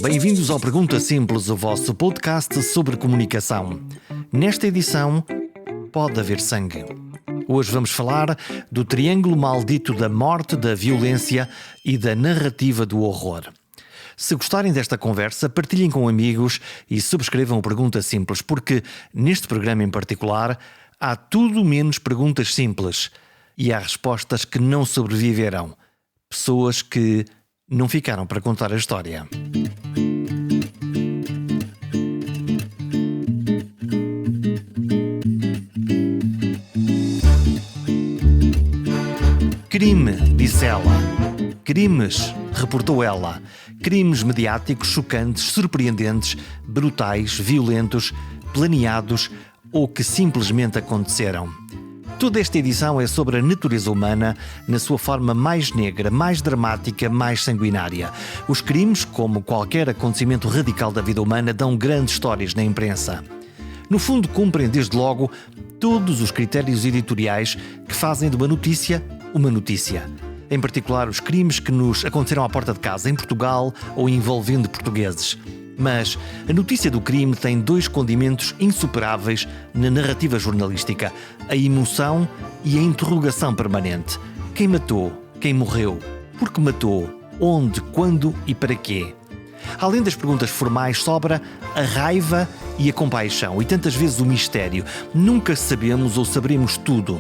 Bem-vindos ao Pergunta Simples, o vosso podcast sobre comunicação. Nesta edição, pode haver sangue. Hoje vamos falar do triângulo maldito da morte, da violência e da narrativa do horror. Se gostarem desta conversa, partilhem com amigos e subscrevam o Pergunta Simples, porque neste programa em particular há tudo menos perguntas simples e há respostas que não sobreviverão. Pessoas que não ficaram para contar a história. Crime, disse ela. Crimes, reportou ela. Crimes mediáticos chocantes, surpreendentes, brutais, violentos, planeados ou que simplesmente aconteceram. Toda esta edição é sobre a natureza humana na sua forma mais negra, mais dramática, mais sanguinária. Os crimes, como qualquer acontecimento radical da vida humana, dão grandes histórias na imprensa. No fundo, cumprem desde logo todos os critérios editoriais que fazem de uma notícia uma notícia. Em particular, os crimes que nos aconteceram à porta de casa, em Portugal ou envolvendo portugueses. Mas a notícia do crime tem dois condimentos insuperáveis na narrativa jornalística: a emoção e a interrogação permanente. Quem matou? Quem morreu? Por que matou? Onde? Quando e para quê? Além das perguntas formais, sobra a raiva e a compaixão e tantas vezes o mistério. Nunca sabemos ou saberemos tudo.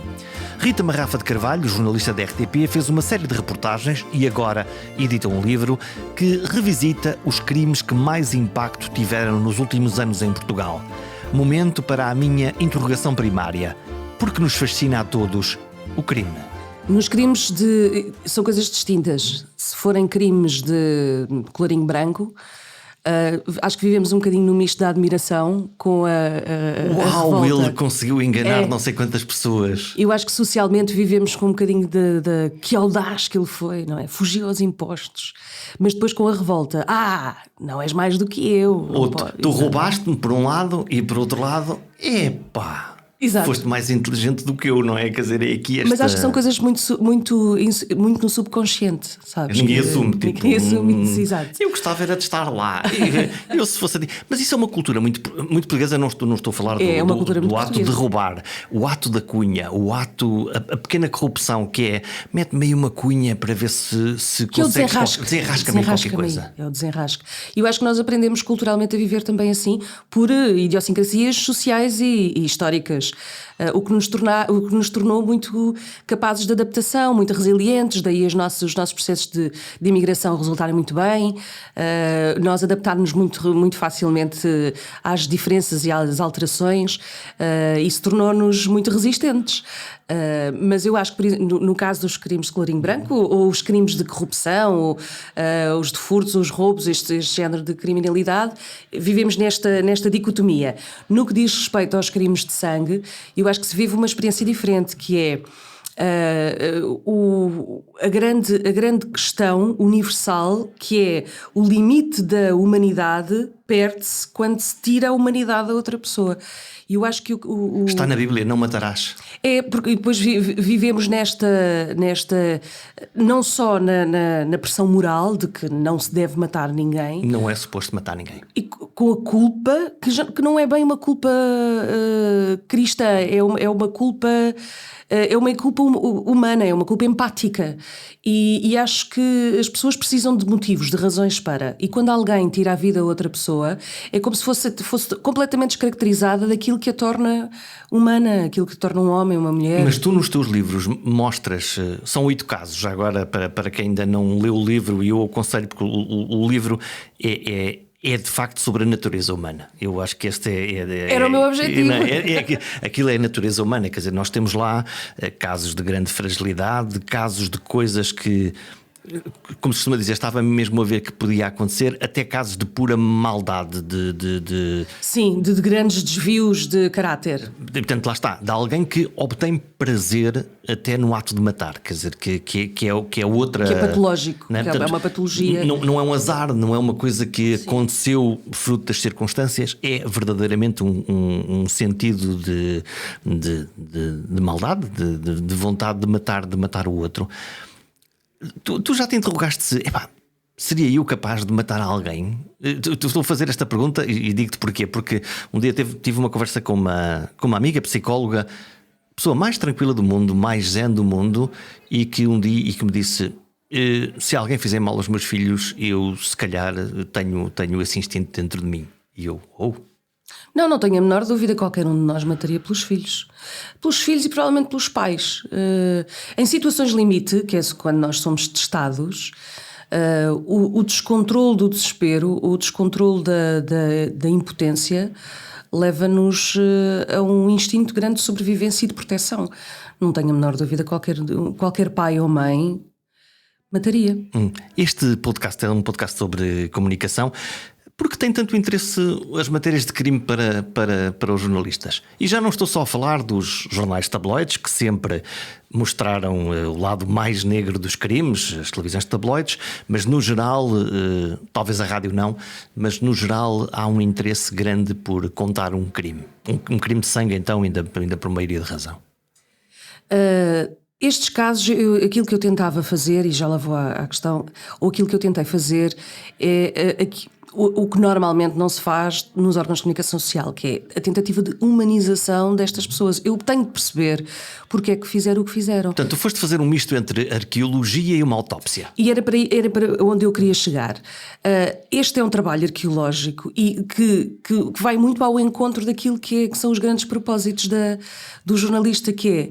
Rita Marrafa de Carvalho, jornalista da RTP, fez uma série de reportagens e agora edita um livro que revisita os crimes que mais impacto tiveram nos últimos anos em Portugal. Momento para a minha interrogação primária. Por que nos fascina a todos o crime? Nos crimes são coisas distintas. Se forem crimes de colorinho branco, acho que vivemos um bocadinho no misto da admiração com a Uau, revolta. ele conseguiu enganar não sei quantas pessoas. Eu acho que socialmente vivemos com um bocadinho de que audaz que ele foi, não é? Fugiu aos impostos. Mas depois com a revolta, não és mais do que eu. Tu roubaste-me por um lado e por outro lado, Exato. Foste mais inteligente do que eu, não é? Quer dizer, é aqui esta... Mas acho que são coisas muito no subconsciente, sabes? Ninguém assume, Ninguém assume isso, exato. Eu gostava era de estar lá. Eu se fosse... Mas isso é uma cultura muito portuguesa, não estou a falar do ato de roubar, o ato da cunha, o ato, a pequena corrupção que é, mete meio uma cunha para ver se consegues... Desenrasca-me qualquer coisa. É o desenrasque. E eu acho que nós aprendemos culturalmente a viver também assim, por idiosincrasias sociais e históricas. O que nos tornou muito capazes de adaptação, muito resilientes, daí os nossos processos de imigração resultarem muito bem, nós adaptarmos muito facilmente às diferenças e às alterações, isso tornou-nos muito resistentes. Mas eu acho que no caso dos crimes de colorinho branco, ou os crimes de corrupção, ou os de furtos, os roubos, este género de criminalidade, vivemos nesta dicotomia. No que diz respeito aos crimes de sangue, eu acho que se vive uma experiência diferente, que é a grande questão universal, que é o limite da humanidade perde-se quando se tira a humanidade a outra pessoa. E eu acho que Está na Bíblia, não matarás. É, porque depois vivemos nesta não só na pressão moral de que não se deve matar ninguém. Não é suposto matar ninguém. E com a culpa, que não é bem uma culpa cristã, é uma culpa... É uma culpa humana, é uma culpa empática. E acho que as pessoas precisam de motivos, de razões para. E quando alguém tira a vida a outra pessoa, é como se fosse completamente descaracterizada daquilo que a torna humana, aquilo que a torna um homem, uma mulher. Mas tu nos teus livros mostras, são 8 casos, já agora para quem ainda não leu o livro, e eu aconselho porque o livro é de facto sobre a natureza humana. Eu acho que este era o meu objetivo. Aquilo é a natureza humana, quer dizer, nós temos lá casos de grande fragilidade, casos de coisas que, como se costuma dizer, estava mesmo a ver que podia acontecer, até casos de pura maldade, Sim, de grandes desvios de caráter. Portanto, lá está, de alguém que obtém prazer até no ato de matar, quer dizer, que é outra... Que é patológico, não é? Portanto, é uma patologia. Não é um azar, não é uma coisa que aconteceu fruto das circunstâncias, é verdadeiramente um sentido de maldade, de vontade de matar o outro. Tu já te interrogaste seria eu capaz de matar alguém? Estou a fazer esta pergunta e digo-te porquê. Porque um dia tive uma conversa com uma amiga psicóloga, pessoa mais tranquila do mundo, mais zen do mundo, e que me disse: se alguém fizer mal aos meus filhos, eu se calhar tenho esse instinto dentro de mim. E eu, Não tenho a menor dúvida, qualquer um de nós mataria pelos filhos. Pelos filhos e provavelmente pelos pais. Em situações limite, que é quando nós somos testados, o descontrole do desespero, o descontrole da impotência leva-nos a um instinto grande de sobrevivência e de proteção. Não tenho a menor dúvida, qualquer pai ou mãe mataria. Este podcast é um podcast sobre comunicação. Porque tem tanto interesse as matérias de crime para os jornalistas? E já não estou só a falar dos jornais tabloides, que sempre mostraram o lado mais negro dos crimes, as televisões tabloides, mas no geral, talvez a rádio não, mas no geral há um interesse grande por contar um crime. Um crime de sangue, então, ainda por maioria de razão. Estes casos, aquilo que eu tentava fazer, e já lá vou à questão, ou aquilo que eu tentei fazer é o que normalmente não se faz nos órgãos de comunicação social, que é a tentativa de humanização destas pessoas. Eu tenho de perceber porque é que fizeram o que fizeram. Portanto, tu foste fazer um misto entre arqueologia e uma autópsia. E era para onde eu queria chegar. Este é um trabalho arqueológico e que vai muito ao encontro daquilo que são os grandes propósitos do jornalista, que é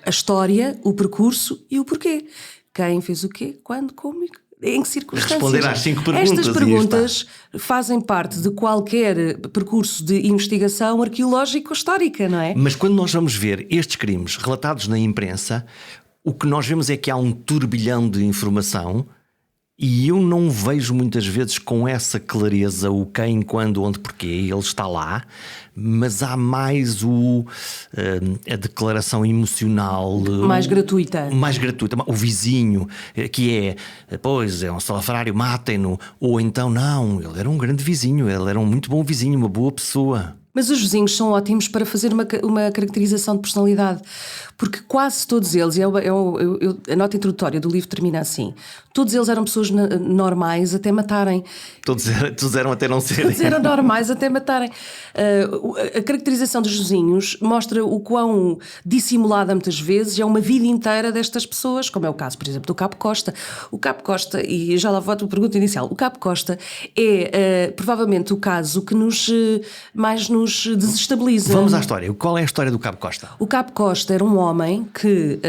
a história, o percurso e o porquê. Quem fez o quê, quando, como e em que circunstâncias? Responder às 5 perguntas. Estas perguntas fazem parte de qualquer percurso de investigação arqueológica ou histórica, não é? Mas quando nós vamos ver estes crimes relatados na imprensa, o que nós vemos é que há um turbilhão de informação e eu não vejo muitas vezes com essa clareza o quem, quando, onde, porquê. Ele está lá, mas há mais a declaração emocional mais gratuita. O vizinho, que pois é um salafrário, matem-no. Ou então não, ele era um grande vizinho, ele era um muito bom vizinho, uma boa pessoa. Mas os vizinhos são ótimos para fazer uma caracterização de personalidade, porque quase todos eles, a nota introdutória do livro termina assim: todos eles eram pessoas normais até matarem. Todos eram até não serem. Todos eram normais até matarem. A caracterização dos vizinhos mostra o quão dissimulada muitas vezes é uma vida inteira destas pessoas, como é o caso, por exemplo, do Capo Costa. O Capo Costa, e já lá vou à tua pergunta inicial, o Capo Costa é provavelmente o caso que mais nos desestabiliza. Vamos à história. Qual é a história do Capo Costa? O Capo Costa era um homem que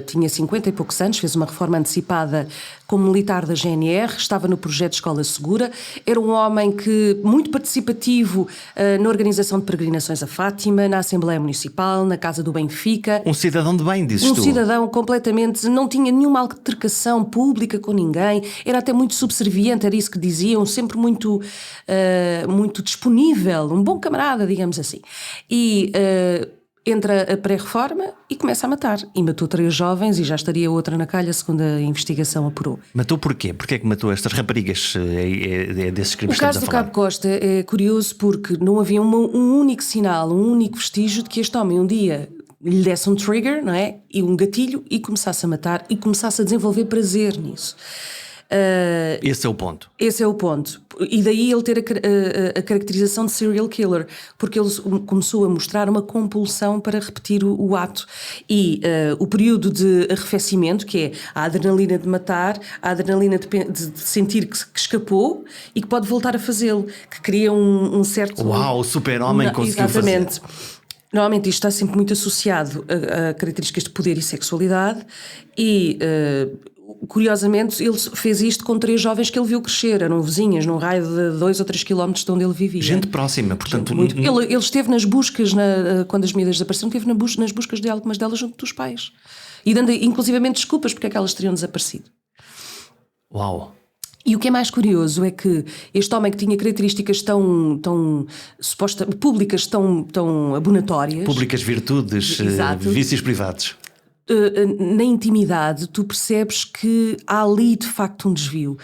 tinha 50 e poucos anos, fez uma reforma antecipada como militar da GNR, estava no projeto Escola Segura, era um homem muito participativo na organização de peregrinações a Fátima, na Assembleia Municipal, na Casa do Benfica. Um cidadão de bem, dizes tu? Um cidadão completamente, não tinha nenhuma altercação pública com ninguém, era até muito subserviente, era isso que diziam, sempre muito disponível, um bom camarada, digamos assim. E entra a pré-reforma e começa a matar. E matou 3 jovens e já estaria outra na calha, segundo a investigação apurou. Matou porquê? Porquê é que matou estas raparigas? É desses crimes que estamos a falar. O caso do Capo Costa é curioso porque não havia um único sinal, um único vestígio de que este homem um dia lhe desse um trigger, não é? E um gatilho e começasse a matar e começasse a desenvolver prazer nisso. Esse é o ponto. Esse é o ponto. E daí ele ter a caracterização de serial killer, porque ele começou a mostrar uma compulsão para repetir o ato. E o período de arrefecimento, que é a adrenalina de matar, a adrenalina de sentir que escapou e que pode voltar a fazê-lo, que cria um certo... Uau, o super-homem conseguiu exatamente. fazer. Normalmente isto está sempre muito associado a características de poder e sexualidade e... curiosamente, ele fez isto com 3 jovens que ele viu crescer, eram vizinhas, num raio de 2 ou 3 quilómetros de onde ele vivia. Gente próxima, portanto... Ele esteve nas buscas, quando as miúdas desapareceram, esteve nas buscas de algumas delas junto dos pais. E dando inclusivamente desculpas porque é que elas teriam desaparecido. Uau! E o que é mais curioso é que este homem que tinha características tão públicas, tão abonatórias... Públicas virtudes, vícios privados... Na intimidade tu percebes que há ali de facto um desvio.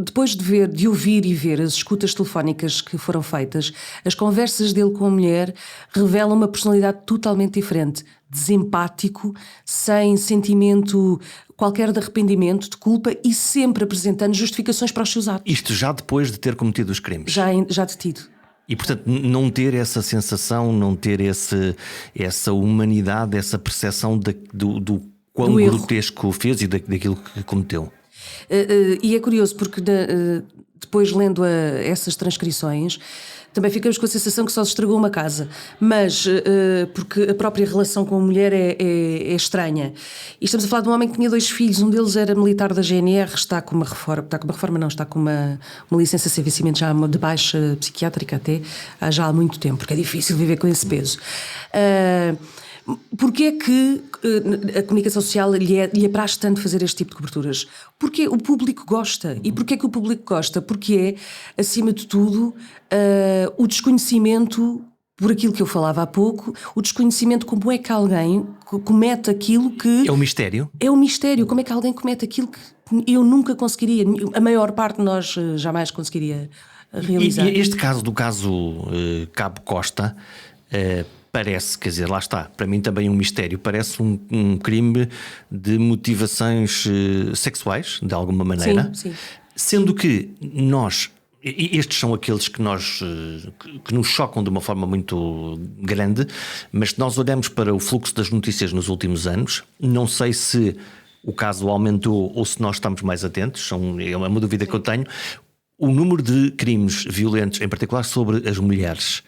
Depois de ouvir e ver as escutas telefónicas que foram feitas, as conversas dele com a mulher revelam uma personalidade totalmente diferente, desempático, sem sentimento qualquer de arrependimento, de culpa e sempre apresentando justificações para os seus atos. Isto já depois de ter cometido os crimes. Já detido. E, portanto, não ter essa sensação, não ter essa humanidade, essa percepção do quão grotesco fez e daquilo que cometeu. E é curioso porque depois lendo essas transcrições também ficamos com a sensação que só se estragou uma casa, mas porque a própria relação com a mulher é estranha. E estamos a falar de um homem que tinha 2 filhos, um deles era militar da GNR, está com uma licença sem vencimento já de baixa psiquiátrica até, já há muito tempo, porque é difícil viver com esse peso. Porquê é que a comunicação social lhe apraz tanto fazer este tipo de coberturas? Porque o público gosta. E porquê é que o público gosta? Porque é, acima de tudo, o desconhecimento, por aquilo que eu falava há pouco, o desconhecimento como é que alguém comete aquilo que... É um mistério? É um mistério. Como é que alguém comete aquilo que eu nunca conseguiria, a maior parte de nós jamais conseguiria realizar. E este caso Cabo Costa... parece, quer dizer, lá está, para mim também um mistério, parece um crime de motivações sexuais, de alguma maneira, sim. Sendo que estes são aqueles que nos chocam de uma forma muito grande, mas se nós olhamos para o fluxo das notícias nos últimos anos, não sei se o caso aumentou ou se nós estamos mais atentos, é uma dúvida que eu tenho, o número de crimes violentos, em particular sobre as mulheres,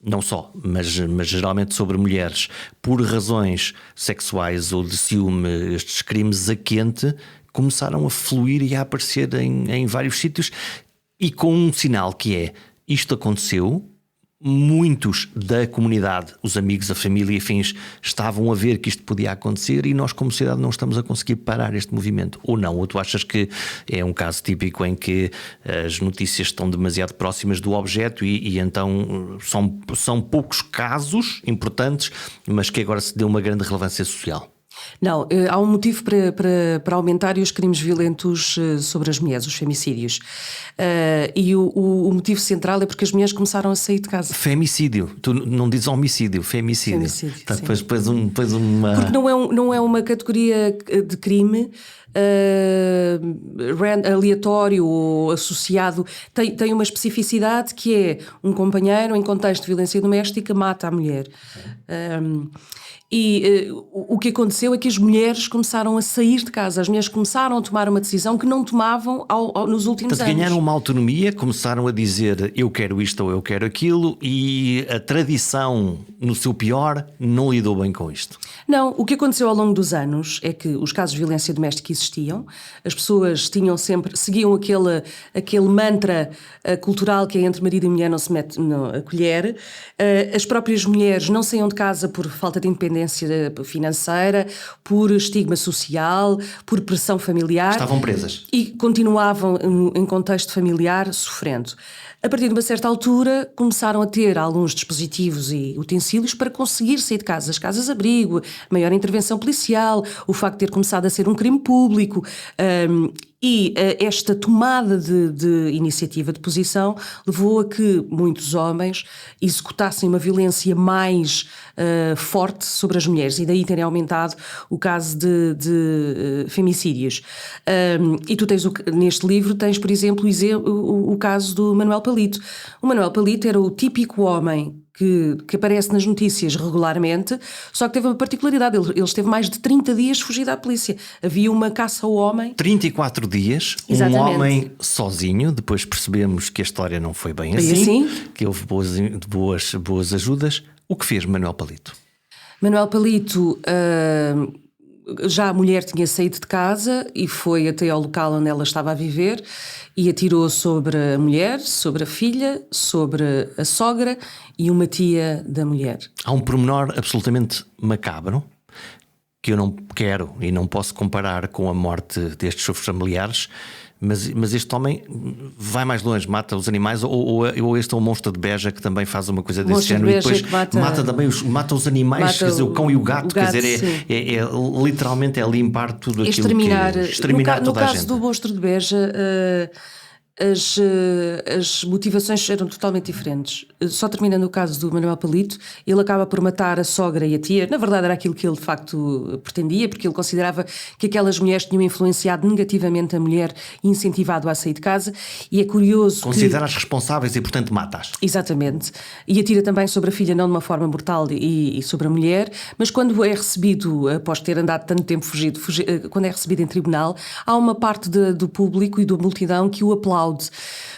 não só, mas geralmente sobre mulheres, por razões sexuais ou de ciúme, estes crimes a quente começaram a fluir e a aparecer em vários sítios, e com um sinal que é: isto aconteceu, muitos da comunidade, os amigos, a família e afins, estavam a ver que isto podia acontecer e nós como sociedade não estamos a conseguir parar este movimento. Ou não? Ou tu achas que é um caso típico em que as notícias estão demasiado próximas do objeto e então são poucos casos importantes, mas que agora se deu uma grande relevância social? Não, há um motivo para aumentarem os crimes violentos sobre as mulheres, os femicídios. E o motivo central é porque as mulheres começaram a sair de casa. Femicídio, tu não dizes homicídio, femicídio. Tá, depois uma... Porque não é uma categoria de crime aleatório ou associado, tem uma especificidade que é um companheiro em contexto de violência doméstica mata a mulher. E o que aconteceu é que as mulheres começaram a sair de casa, as mulheres começaram a tomar uma decisão que não tomavam nos últimos anos. Ganharam uma autonomia, começaram a dizer eu quero isto ou eu quero aquilo, e a tradição, no seu pior, não lidou bem com isto. Não, o que aconteceu ao longo dos anos é que os casos de violência doméstica existiam, as pessoas seguiam aquele mantra cultural que é entre marido e mulher não se mete a colher, as próprias mulheres não saíam de casa por falta de independência financeira, por estigma social, por pressão familiar. Estavam presas. E continuavam em contexto familiar sofrendo. A partir de uma certa altura começaram a ter alguns dispositivos e utensílios para conseguir sair de casa. As casas-abrigo, maior intervenção policial, o facto de ter começado a ser um crime público, e esta tomada de iniciativa de posição levou a que muitos homens executassem uma violência mais forte sobre as mulheres, e daí terem aumentado o caso de femicídios. E tu tens neste livro tens, por exemplo, o caso do Manuel Palito. O Manuel Palito era o típico homem que aparece nas notícias regularmente, só que teve uma particularidade, ele esteve mais de 30 dias fugido à polícia. Havia uma caça ao homem. 34 dias, exatamente. Um homem sozinho, depois percebemos que a história não foi bem assim, que houve boas ajudas. O que fez Manuel Palito? Manuel Palito... já a mulher tinha saído de casa e foi até ao local onde ela estava a viver e atirou sobre a mulher, sobre a filha, sobre a sogra e uma tia da mulher. Há um pormenor absolutamente macabro que eu não quero e não posso comparar com a morte destes seus familiares, mas este homem vai mais longe, mata os animais, ou este é um monstro de Beja que também faz uma coisa desse género e depois mata os animais, quer dizer, o cão e o gato, quer dizer, é literalmente limpar tudo aquilo exterminar que... Exterminar toda a gente. No caso do monstro de Beja... as motivações eram totalmente diferentes. Só terminando o caso do Manuel Palito, ele acaba por matar a sogra e a tia. Na verdade era aquilo que ele de facto pretendia, porque ele considerava que aquelas mulheres tinham influenciado negativamente a mulher e incentivado-a a sair de casa. E é curioso Considera-as responsáveis e portanto mata-as. Exatamente. E atira também sobre a filha, não de uma forma brutal e sobre a mulher, mas quando é recebido, após ter andado tanto tempo fugido, quando é recebido em tribunal, há uma parte do público e da multidão que o aplaude.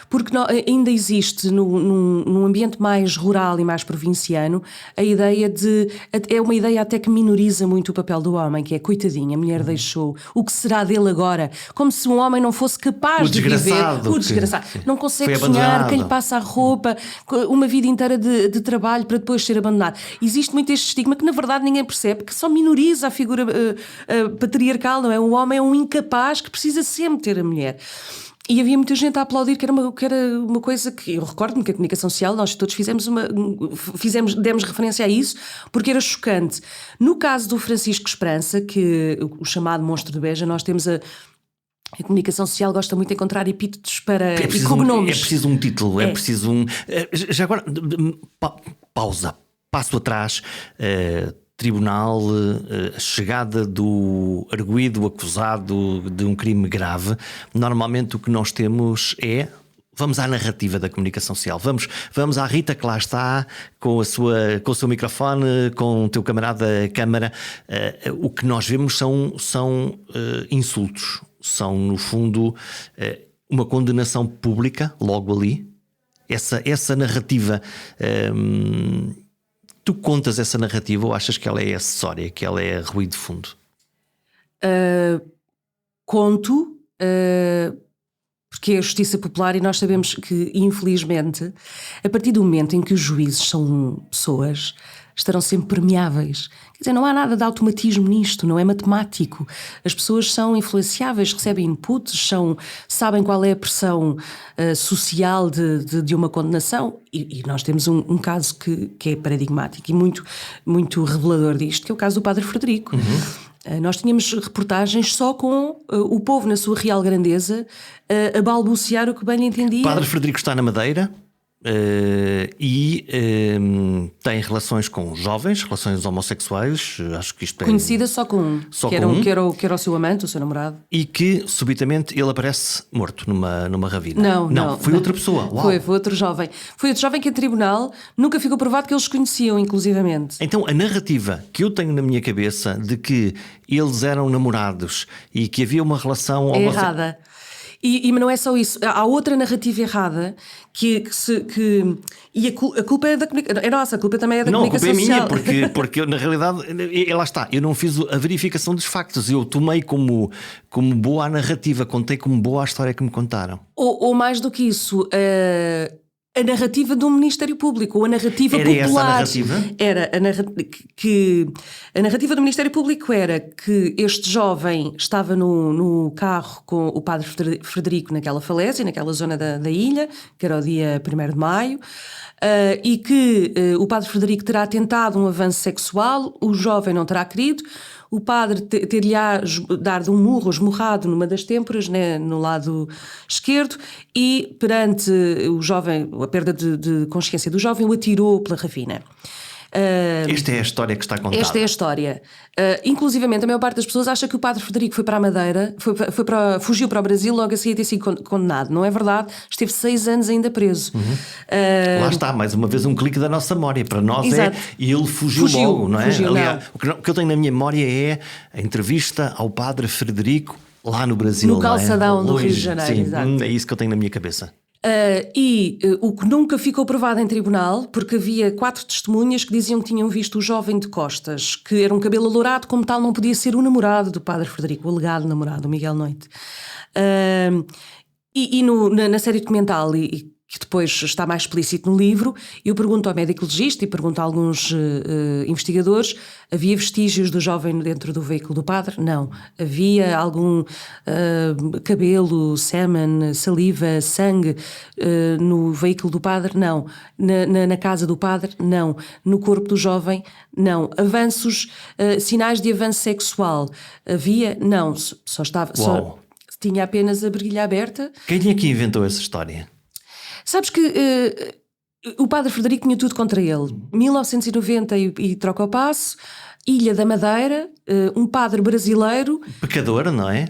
Porque ainda existe num ambiente mais rural e mais provinciano a ideia de... É uma ideia até que minoriza muito o papel do homem, que é coitadinho, a mulher deixou, o que será dele agora? Como se um homem não fosse capaz de viver. O desgraçado. Não consegue sonhar, quem lhe passa a roupa, uma vida inteira de trabalho para depois ser abandonado. Existe muito este estigma que na verdade ninguém percebe, que só minoriza a figura patriarcal, não é? O homem é um incapaz que precisa sempre ter a mulher. E havia muita gente a aplaudir, que era uma coisa que eu recordo-me que a comunicação social, nós todos demos referência a isso, porque era chocante. No caso do Francisco Esperança, que o chamado monstro de Beja, nós temos a comunicação social gosta muito de encontrar epítetos e cognomes. É preciso um título, é preciso um... Já agora, pausa, passo atrás... Tribunal, a chegada do arguido acusado de um crime grave, normalmente o que nós temos é... Vamos à narrativa da comunicação social. Vamos à Rita que lá está, com o seu microfone, com o teu camarada câmara. O que nós vemos são insultos. São, no fundo, uma condenação pública, logo ali. Essa narrativa... Tu contas essa narrativa ou achas que ela é acessória, que ela é ruído de fundo? Conto, porque é a justiça popular e nós sabemos que, infelizmente, a partir do momento em que os juízes são pessoas, estarão sempre permeáveis. Quer dizer, não há nada de automatismo nisto, não é matemático. As pessoas são influenciáveis, recebem inputs, sabem qual é a pressão social de uma condenação e nós temos um caso que é paradigmático e muito, muito revelador disto, que é o caso do Padre Frederico. Nós tínhamos reportagens só com o povo na sua real grandeza a balbuciar o que bem lhe entendia. Padre Frederico está na Madeira. Tem relações com jovens, relações homossexuais, acho que isto é... Conhecida só com um, que era o seu amante, o seu namorado. E que subitamente ele aparece morto numa ravina. Não. Foi outra pessoa. Uau. Foi outro jovem. Foi outro jovem que em tribunal nunca ficou provado que eles conheciam, inclusivamente. Então a narrativa que eu tenho na minha cabeça de que eles eram namorados e que havia uma relação errada. Mas não é só isso. Há outra narrativa errada e a culpa é da comunicação. É nossa, a culpa também é da comunicação social. Não, a culpa é minha, porque na realidade, lá está, eu não fiz a verificação dos factos. Eu tomei como boa a narrativa, contei como boa a história que me contaram. Ou mais do que isso... A narrativa do Ministério Público, ou a narrativa popular. Era essa a narrativa? Era a narrativa do Ministério Público era que este jovem estava no carro com o Padre Frederico naquela falésia, naquela zona da ilha, que era o dia 1º de maio, e que o Padre Frederico terá tentado um avanço sexual, o jovem não terá querido, o padre ter-lhe-á dado um murro, esmurrado numa das têmporas, né, no lado esquerdo, e perante o jovem, a perda de consciência do jovem, o atirou pela ravina. Esta é a história que está contada. Esta é a história. Inclusivamente, a maior parte das pessoas acha que o Padre Frederico foi para a Madeira, fugiu para o Brasil logo a seguir ter sido condenado. Não é verdade. Esteve 6 anos ainda preso. Lá está, mais uma vez um clique da nossa memória. Para nós Exato. E ele fugiu logo, não é? Aliás, o que eu tenho na minha memória é a entrevista ao Padre Frederico lá no Brasil. No calçadão do Rio de Janeiro. Sim, exato. É isso que eu tenho na minha cabeça. O que nunca ficou provado em tribunal, porque havia 4 testemunhas que diziam que tinham visto o jovem de costas, que era um cabelo alourado, como tal não podia ser o namorado do Padre Frederico, o alegado namorado, o Miguel Noite. Na série documental, que depois está mais explícito no livro, eu pergunto ao médico legista e pergunto a alguns investigadores: havia vestígios do jovem dentro do veículo do padre? Não. Havia algum cabelo, sêmen, saliva, sangue no veículo do padre? Não. Na casa do padre? Não. No corpo do jovem? Não. Avanços, sinais de avanço sexual? Havia? Não. Só estava... tinha apenas a brilha aberta. Quem é que inventou essa história? Sabes que o padre Frederico tinha tudo contra ele. 1990 e troca o passo, Ilha da Madeira, um padre brasileiro... Pecador, não é?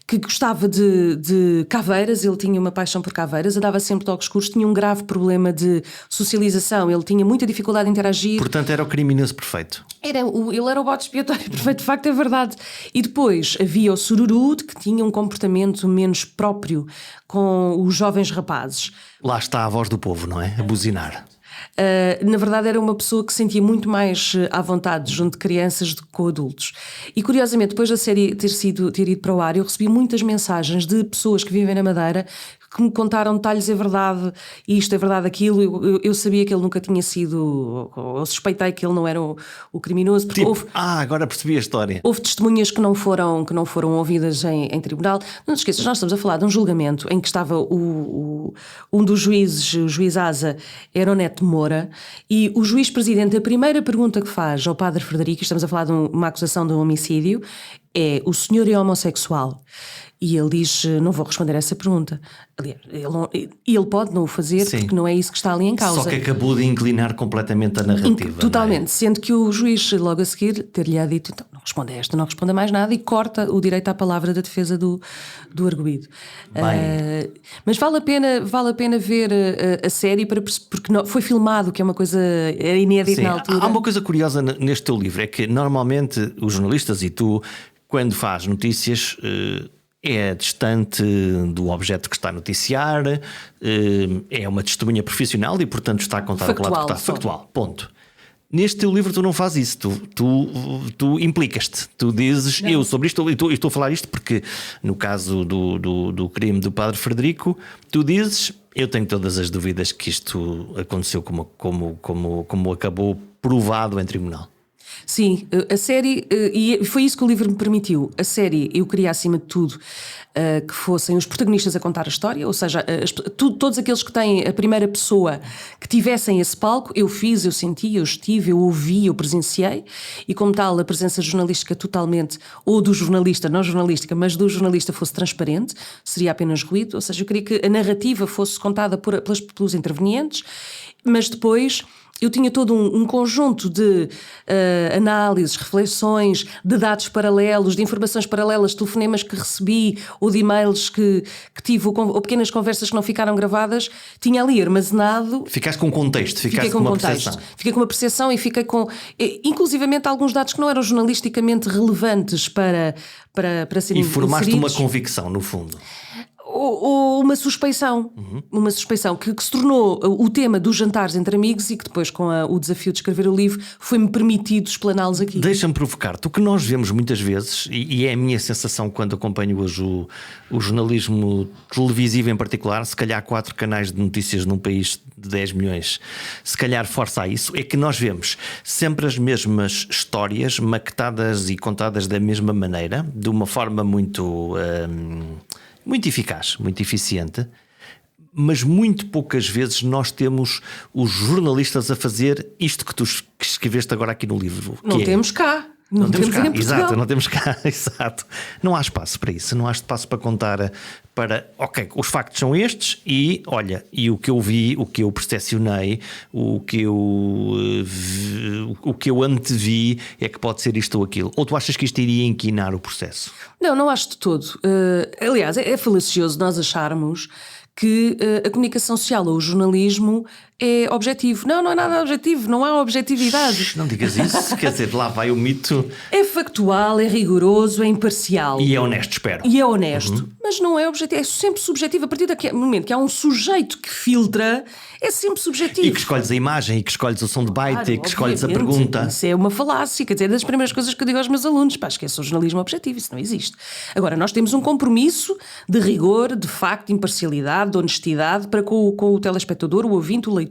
Que gostava de caveiras, ele tinha uma paixão por caveiras, andava sempre de óculos escuros, tinha um grave problema de socialização, ele tinha muita dificuldade em interagir. Portanto, era o criminoso perfeito. Ele era o bode expiatório perfeito, de facto é verdade. E depois havia o Sururu, que tinha um comportamento menos próprio com os jovens rapazes. Lá está a voz do povo, não é? A buzinar. Na verdade era uma pessoa que se sentia muito mais à vontade junto de crianças do que com adultos. E curiosamente, depois da série ter ido para o ar, eu recebi muitas mensagens de pessoas que vivem na Madeira que me contaram detalhes, é verdade isto, é verdade aquilo. Eu sabia que ele nunca tinha sido, ou suspeitei que ele não era o criminoso, porque agora percebi a história. Houve testemunhas que não foram ouvidas em tribunal. Não te esqueças, nós estamos a falar de um julgamento em que estava um dos juízes, o juiz Asa, era o Neto Moura, e o juiz-presidente, a primeira pergunta que faz ao padre Frederico, estamos a falar de uma acusação de um homicídio, é: o senhor é homossexual? E ele diz: não vou responder a essa pergunta. Aliás, ele pode não o fazer, sim, porque não é isso que está ali em causa. Só que acabou de inclinar completamente a narrativa. Totalmente, não é? Sendo que o juiz, logo a seguir, ter-lhe dito: então, não responda a esta, não responda mais nada, e corta o direito à palavra da defesa do arguido. Mas vale a pena ver a série, porque foi filmado, que é uma coisa inédita na altura. Há uma coisa curiosa neste teu livro, é que normalmente os jornalistas e tu, quando faz notícias, é distante do objeto que está a noticiar, é uma testemunha profissional e, portanto, está a contar o que lá está. Factual, ponto. Neste teu livro tu não fazes isso, tu implicas-te, tu dizes: não, eu sobre isto, e estou a falar isto porque no caso do crime do padre Frederico, tu dizes: eu tenho todas as dúvidas que isto aconteceu como acabou provado em tribunal. Sim, a série, e foi isso que o livro me permitiu. A série, eu queria acima de tudo que fossem os protagonistas a contar a história, ou seja, todos aqueles que têm a primeira pessoa que tivessem esse palco. Eu fiz, eu senti, eu estive, eu ouvi, eu presenciei, e como tal a presença jornalística totalmente, ou do jornalista, não jornalística, mas do jornalista fosse transparente, seria apenas ruído. Ou seja, eu queria que a narrativa fosse contada pelos intervenientes, mas depois eu tinha todo um conjunto de análises, reflexões, de dados paralelos, de informações paralelas, telefonemas que recebi ou de e-mails que tive, ou pequenas conversas que não ficaram gravadas, tinha ali armazenado. Ficaste com contexto, ficaste com uma percepção. Fiquei com uma percepção e fiquei com, inclusivamente, alguns dados que não eram jornalisticamente relevantes para serem inseridos. E formaste uma convicção, no fundo. Ou uma suspeição, que se tornou o tema dos jantares entre amigos e que depois, com o desafio de escrever o livro, foi-me permitido explaná-los aqui. Deixa-me provocar-te. O que nós vemos muitas vezes, e é a minha sensação quando acompanho hoje o jornalismo televisivo em particular, se calhar 4 canais de notícias num país de 10 milhões, se calhar força a isso, é que nós vemos sempre as mesmas histórias maquetadas e contadas da mesma maneira, de uma forma muito eficaz, muito eficiente, mas muito poucas vezes nós temos os jornalistas a fazer isto que tu escreveste agora aqui no livro. Não temos cá. Não temos cá, exato, não temos cá, exato. Não há espaço para isso, não há espaço para contar ok, os factos são estes e, olha, e o que eu vi, o que eu percepcionei, o que eu antevi é que pode ser isto ou aquilo. Ou tu achas que isto iria inquinar o processo? Não acho de todo. Aliás, é falacioso nós acharmos que a comunicação social ou o jornalismo é objetivo. Não é nada objetivo, não há objetividade. Não digas isso, quer dizer, lá vai o mito. É factual, é rigoroso, é imparcial. E é honesto, espero. E é honesto, mas não é objetivo, é sempre subjetivo. A partir do momento que há um sujeito que filtra, é sempre subjetivo. E que escolhes a imagem, e que escolhes o som de baita, e que escolhes a pergunta. Isso é uma falácia, quer dizer, das primeiras coisas que eu digo aos meus alunos: esquece o jornalismo objetivo, isso não existe. Agora, nós temos um compromisso de rigor, de facto, de imparcialidade, de honestidade para com o telespectador, o ouvinte, o leitor.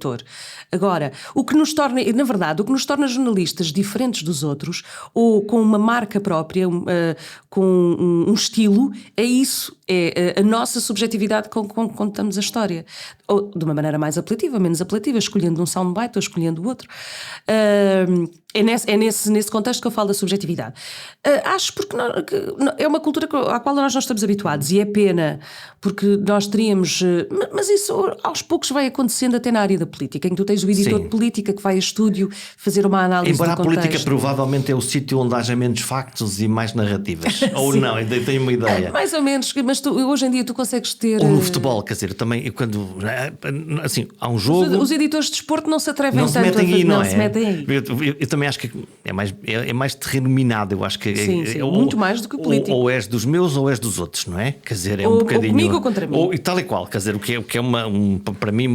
Agora, o que nos torna jornalistas diferentes dos outros, ou com uma marca própria, com um estilo, é isso, é a nossa subjetividade com que contamos a história. Ou de uma maneira mais apelativa, menos apelativa, escolhendo um soundbite ou escolhendo o outro. nesse contexto que eu falo da subjetividade. Acho porque é uma cultura à qual nós não estamos habituados e é pena, porque nós teríamos... Mas isso aos poucos vai acontecendo até na área da política, em que tu tens o editor de política que vai a estúdio fazer uma análise do contexto. Embora a política provavelmente é o sítio onde haja menos factos e mais narrativas. Ou não, eu tenho uma ideia. Mais ou menos, mas hoje em dia tu consegues ter... Ou no futebol, quer dizer, também quando... Assim, há um jogo... Os editores de desporto não se atrevem não tanto se metem aí, não é? se metem aí. Eu também acho que é mais terreno minado. Eu acho que sim, muito mais do que o político. Ou és dos meus ou és dos outros, não é? Quer dizer, é um ou bocadinho... comigo ou contra mim. E tal e qual, quer dizer, o que é para mim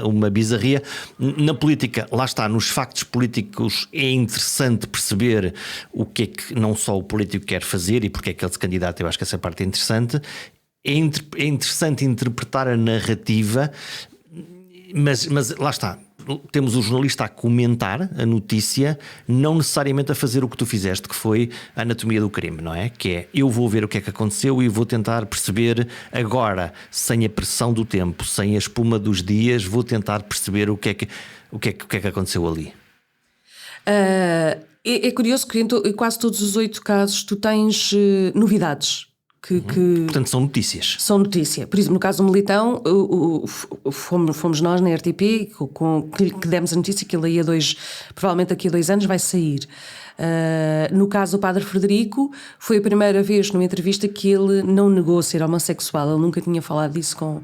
uma bizarria. Na política, lá está, nos factos políticos é interessante perceber o que é que não só o político quer fazer e porque é que ele se candidata. Eu acho que essa parte é interessante. É interessante interpretar a narrativa, mas lá está. Temos o jornalista a comentar a notícia, não necessariamente a fazer o que tu fizeste, que foi a anatomia do crime, não é? Que é, eu vou ver o que é que aconteceu e vou tentar perceber agora, sem a pressão do tempo, sem a espuma dos dias, vou tentar perceber o que é que aconteceu ali. É curioso que em quase todos os 8 casos tu tens novidades. Portanto, são notícias. São notícia. Por exemplo, no caso do Militão, fomos nós na RTP que demos a notícia que ele provavelmente daqui a 2 anos vai sair. No caso do Padre Frederico, foi a primeira vez numa entrevista que ele não negou ser homossexual. Ele nunca tinha falado disso com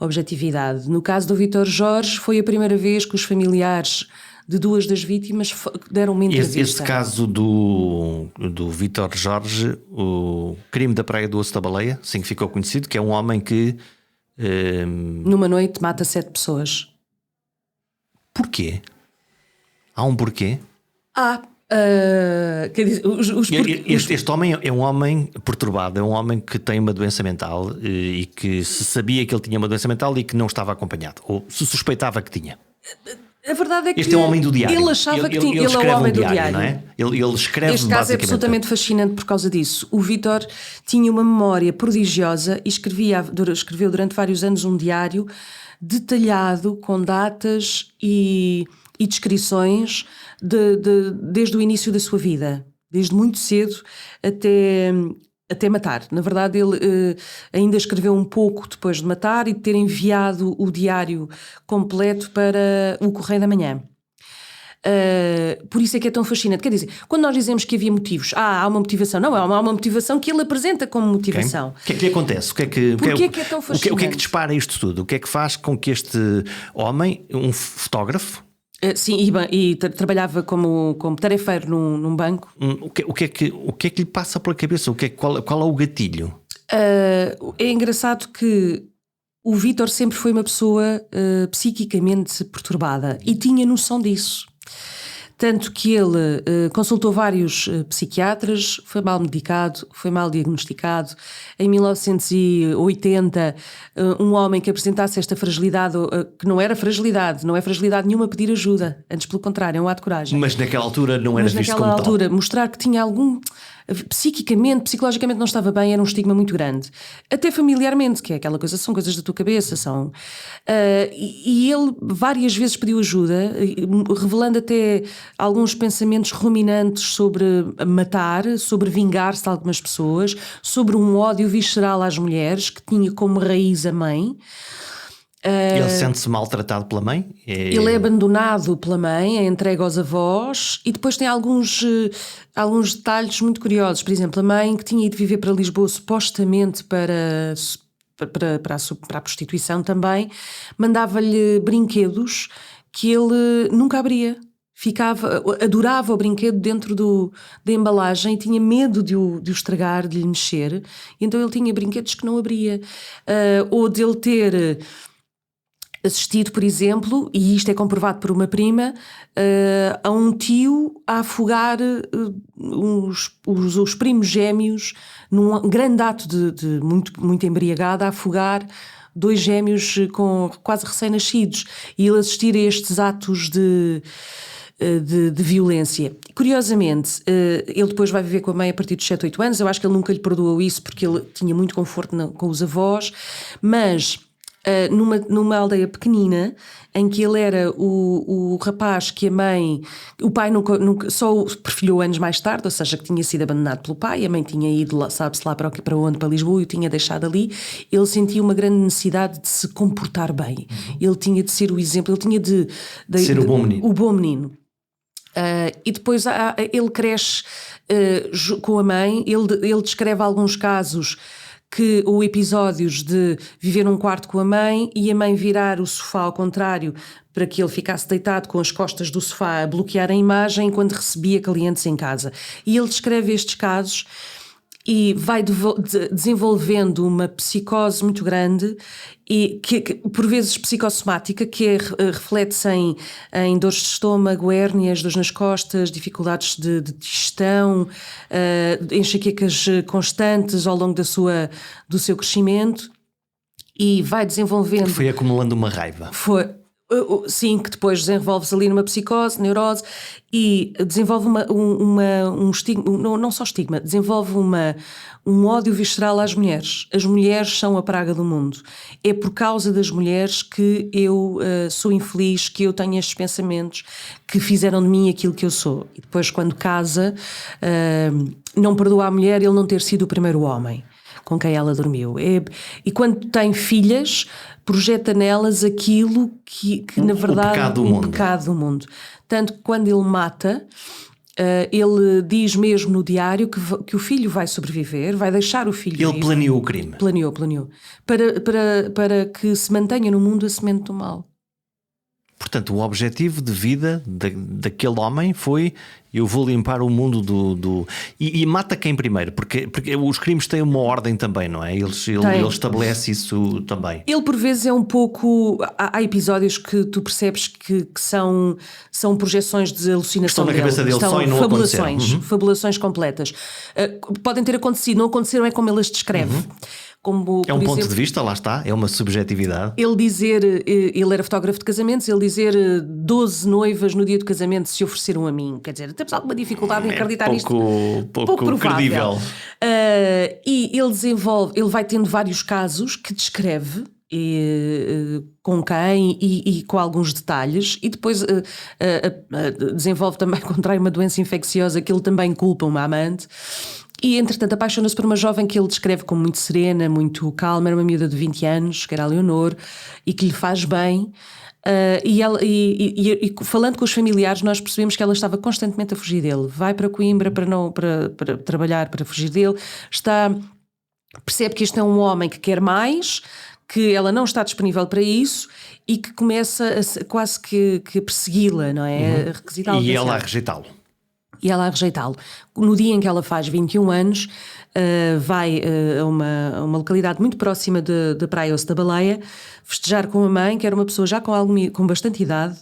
objetividade. No caso do Vítor Jorge, foi a primeira vez que os familiares de 2 das vítimas deram uma entrevista. Esse caso do Vítor Jorge, o crime da Praia do Osso da Baleia, assim que ficou conhecido, que é um homem que... numa noite mata 7 pessoas. Porquê? Há um porquê? Quer dizer, este homem é um homem perturbado, é um homem que tem uma doença mental e que se sabia que ele tinha uma doença mental e que não estava acompanhado, ou se suspeitava que tinha. A verdade é que este é um homem do diário. Ele achava que tinha. Ele é o homem do diário. Não é? Ele escreve. Este caso é absolutamente fascinante por causa disso. O Vítor tinha uma memória prodigiosa e escreveu durante vários anos um diário detalhado com datas e descrições desde o início da sua vida, desde muito cedo até matar. Na verdade, ele ainda escreveu um pouco depois de matar e de ter enviado o diário completo para o Correio da Manhã. Por isso é que é tão fascinante. Quer dizer, quando nós dizemos que havia motivos, há uma motivação. Não, há uma motivação que ele apresenta como motivação. O que é que lhe acontece? Porquê que é tão fascinante? O que é que dispara isto tudo? O que é que faz com que este homem, um fotógrafo, sim, e trabalhava como tarefeiro num banco. O que é que lhe passa pela cabeça? Qual é o gatilho? É engraçado que o Vítor sempre foi uma pessoa psiquicamente perturbada e tinha noção disso. Tanto que ele consultou vários psiquiatras, foi mal medicado, foi mal diagnosticado. Em 1980, um homem que apresentasse esta fragilidade, que não era fragilidade, não é fragilidade nenhuma pedir ajuda, antes pelo contrário, é um ato de coragem. Mas naquela altura não era visto como tal. Naquela altura, mostrar que tinha algum... psicologicamente não estava bem, era um estigma muito grande. Até familiarmente, que é aquela coisa, são coisas da tua cabeça, são... E ele várias vezes pediu ajuda, revelando até alguns pensamentos ruminantes sobre matar, sobre vingar-se de algumas pessoas, sobre um ódio visceral às mulheres, que tinha como raiz a mãe. Ele sente-se maltratado pela mãe? Ele é abandonado pela mãe, é entregue aos avós e depois tem alguns detalhes muito curiosos. Por exemplo, a mãe que tinha ido viver para Lisboa supostamente para a prostituição também, mandava-lhe brinquedos que ele nunca abria. Adorava o brinquedo dentro da embalagem e tinha medo de o estragar, de lhe mexer. E então ele tinha brinquedos que não abria. Ou de ele ter assistido, por exemplo, e isto é comprovado por uma prima, a um tio a afogar os primos gêmeos num grande ato de muito embriagado, a afogar 2 gêmeos quase recém-nascidos, e ele assistir a estes atos de violência. Curiosamente, ele depois vai viver com a mãe a partir dos 7, 8 anos. Eu acho que ele nunca lhe perdoou isso porque ele tinha muito conforto com os avós, mas numa aldeia pequenina, em que ele era o rapaz que a mãe... O pai nunca só o perfilhou anos mais tarde, ou seja, que tinha sido abandonado pelo pai, a mãe tinha ido, sabe-se lá para onde, para Lisboa, e o tinha deixado ali. Ele sentia uma grande necessidade de se comportar bem. Ele tinha de ser o exemplo, ele tinha de ser o bom menino. O bom menino. E depois ele cresce com a mãe, ele descreve alguns casos ou episódios de viver num quarto com a mãe e a mãe virar o sofá ao contrário para que ele ficasse deitado com as costas do sofá a bloquear a imagem enquanto recebia clientes em casa. E ele descreve estes casos e vai desenvolvendo uma psicose muito grande e que por vezes psicossomática, que reflete-se em dores de estômago, hérnias, dores nas costas, dificuldades de digestão, enxaquecas constantes ao longo do seu crescimento, e vai desenvolvendo... Foi acumulando uma raiva. Sim, que depois desenvolve-se ali numa psicose, neurose, e desenvolve um estigma, não só estigma, desenvolve um ódio visceral às mulheres. As mulheres são a praga do mundo. É por causa das mulheres que eu sou infeliz, que eu tenho estes pensamentos, que fizeram de mim aquilo que eu sou. E depois, quando casa, não perdoa a mulher ele não ter sido o primeiro homem com quem ela dormiu. E quando tem filhas, projeta nelas aquilo que na verdade é o pecado do mundo. Tanto que quando ele mata, ele diz mesmo no diário que o filho vai sobreviver, vai deixar o filho Ele vivo. planeou o crime. Planeou. Para que se mantenha no mundo a semente do mal. Portanto, o objetivo de vida daquele homem foi: eu vou limpar o mundo E mata quem primeiro? Porque os crimes têm uma ordem também, não é? Ele estabelece isso também. Ele por vezes é um pouco... Há episódios que tu percebes que são projeções de alucinação. Estão na cabeça dele só e não fabulações, aconteceram. fabulações completas. Podem ter acontecido, não aconteceram, é como ele as descreve. Como, é um por ponto exemplo, de vista, lá está, é uma subjetividade. Ele era fotógrafo de casamentos, ele dizer 12 noivas no dia do casamento se ofereceram a mim. Quer dizer, temos alguma dificuldade em acreditar nisto. Pouco credível. E ele vai tendo vários casos que descreve, com quem e com alguns detalhes, e depois desenvolve também, contrai uma doença infecciosa que ele também culpa uma amante. E, entretanto, apaixona-se por uma jovem que ele descreve como muito serena, muito calma. Era uma miúda de 20 anos, que era a Leonor, e que lhe faz bem. E falando com os familiares, nós percebemos que ela estava constantemente a fugir dele. Vai para Coimbra para trabalhar, para fugir dele. Percebe que este é um homem que quer mais, que ela não está disponível para isso e que começa quase que a persegui-la, não é? A requisitá-la. E ela a rejeitá-lo. E ela a rejeitá-lo. No dia em que ela faz 21 anos, vai a uma localidade muito próxima da Praia Osso da Baleia, festejar com a mãe, que era uma pessoa já com bastante idade,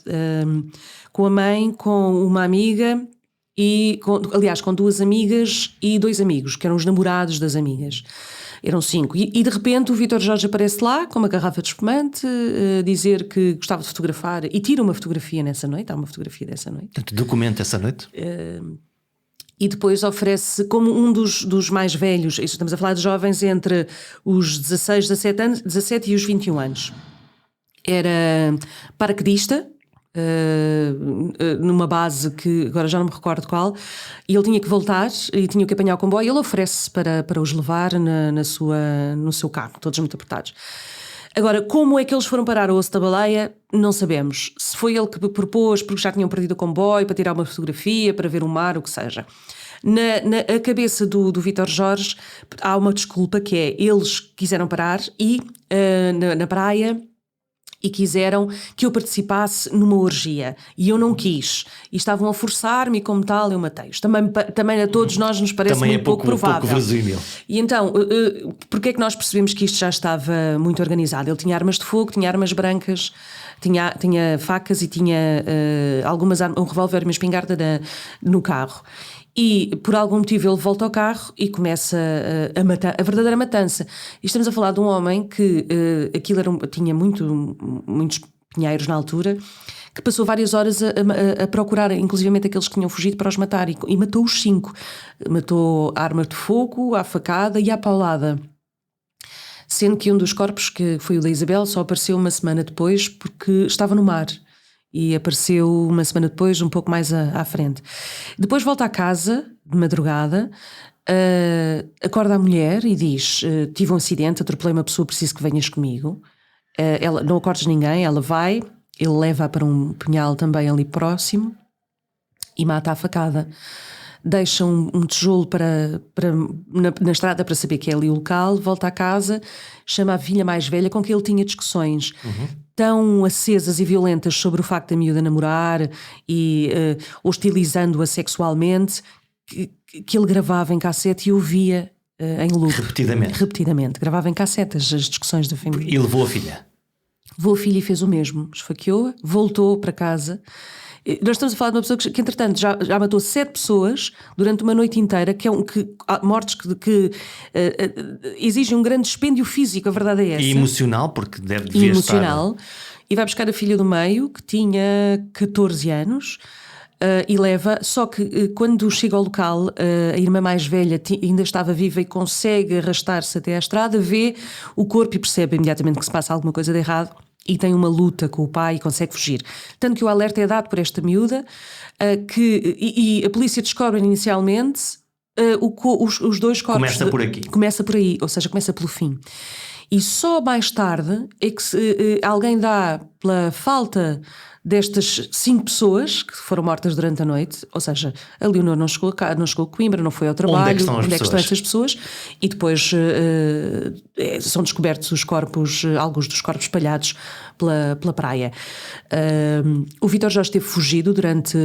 com a mãe, com uma amiga, com 2 amigas e 2 amigos, que eram os namorados das amigas. Eram 5. E de repente o Vítor Jorge aparece lá com uma garrafa de espumante, dizer que gostava de fotografar, e tira uma fotografia nessa noite. Há uma fotografia dessa noite. Portanto, documenta essa noite. E depois oferece como um dos mais velhos. Isso, estamos a falar de jovens entre os 16, 17 e os 21 anos. Era paraquedista, numa base que agora já não me recordo qual, e ele tinha que voltar e tinha que apanhar o comboio, e ele oferece para os levar no seu carro, todos muito apertados. Agora, como é que eles foram parar ao Osso da Baleia, não sabemos. Se foi ele que propôs porque já tinham perdido o comboio, para tirar uma fotografia, para ver o mar, o que seja. Na cabeça do Vítor Jorge há uma desculpa, que é: eles quiseram parar na praia e quiseram que eu participasse numa orgia. E eu não quis. E estavam a forçar-me, e como tal eu matei-os. Também a todos nós nos parece também muito pouco provável. Pouco verossímil. E então, porque é que nós percebemos que isto já estava muito organizado? Ele tinha armas de fogo, tinha armas brancas, tinha facas e tinha algumas armas, um revólver e uma espingarda no carro. E por algum motivo ele volta ao carro e começa a matar, a verdadeira matança. E estamos a falar de um homem que aquilo tinha muitos pinheiros na altura, que passou várias horas a procurar, inclusivamente aqueles que tinham fugido, para os matar, e matou os 5. Matou a arma de fogo, a facada e a paulada. sendo que um dos corpos, que foi o da Isabel, só apareceu uma semana depois porque estava no mar. E apareceu uma semana depois, um pouco mais à frente. Depois volta à casa, de madrugada, acorda a mulher e diz: tive um acidente, atropelei uma pessoa, preciso que venhas comigo. Ela, não acordes ninguém, ela vai, ele leva-a para um punhal também ali próximo e mata a facada. Deixa um tijolo na estrada para saber que é ali o local, volta à casa, chama a filha mais velha com quem ele tinha discussões tão acesas e violentas sobre o facto da miúda namorar e hostilizando-a sexualmente, que ele gravava em cassete e ouvia em loop. Repetidamente. Gravava em cassete as discussões da família. E levou a filha? Levou a filha e fez o mesmo. Esfaqueou-a, voltou para casa. Nós estamos a falar de uma pessoa que entretanto, já matou 7 pessoas durante uma noite inteira, mortes que exigem um grande dispêndio físico, a verdade é essa. E emocional, porque devia estar... E vai buscar a filha do meio, que tinha 14 anos, e leva... Só que quando chega ao local, a irmã mais velha ainda estava viva e consegue arrastar-se até à estrada, vê o corpo e percebe imediatamente que se passa alguma coisa de errado. E tem uma luta com o pai e consegue fugir. Tanto que o alerta é dado por esta miúda, e a polícia descobre inicialmente os 2 corpos. Começa por aqui. Começa por aí, ou seja, começa pelo fim. E só mais tarde é que alguém dá, pela falta destas 5 pessoas que foram mortas durante a noite, ou seja, a Leonor não chegou a Coimbra, não foi ao trabalho, onde é que estão essas pessoas? E depois são descobertos os corpos, alguns dos corpos espalhados pela praia. O Vítor Jorge esteve fugido durante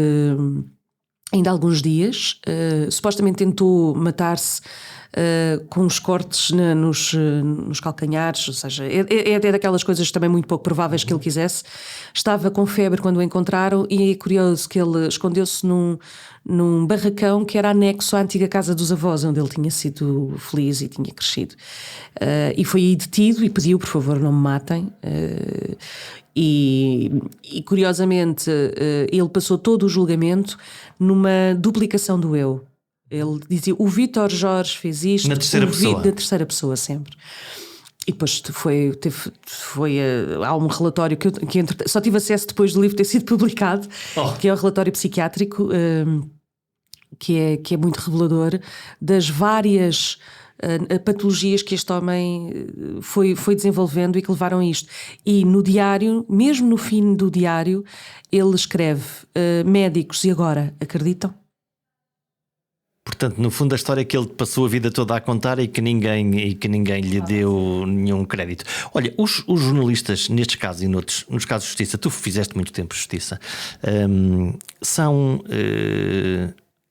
ainda alguns dias, supostamente tentou matar-se com os cortes nos calcanhares, ou seja, é até daquelas coisas também muito pouco prováveis que ele quisesse. Estava com febre quando o encontraram e é curioso que ele escondeu-se num barracão que era anexo à antiga casa dos avós, onde ele tinha sido feliz e tinha crescido. E foi aí detido e pediu, por favor, não me matem. E curiosamente, ele passou todo o julgamento numa duplicação do eu. Ele dizia: o Vítor Jorge fez isto. Na terceira pessoa. Na terceira pessoa, sempre. E depois há um relatório que só tive acesso depois do livro ter sido publicado, que é o relatório psiquiátrico, que é muito revelador das várias patologias que este homem foi desenvolvendo e que levaram a isto. E no diário, mesmo no fim do diário, ele escreve: médicos, e agora? Acreditam? Portanto, no fundo, a história é que ele passou a vida toda a contar e que ninguém lhe deu nenhum crédito. Olha, os jornalistas, nestes casos e nos casos de justiça, tu fizeste muito tempo justiça, são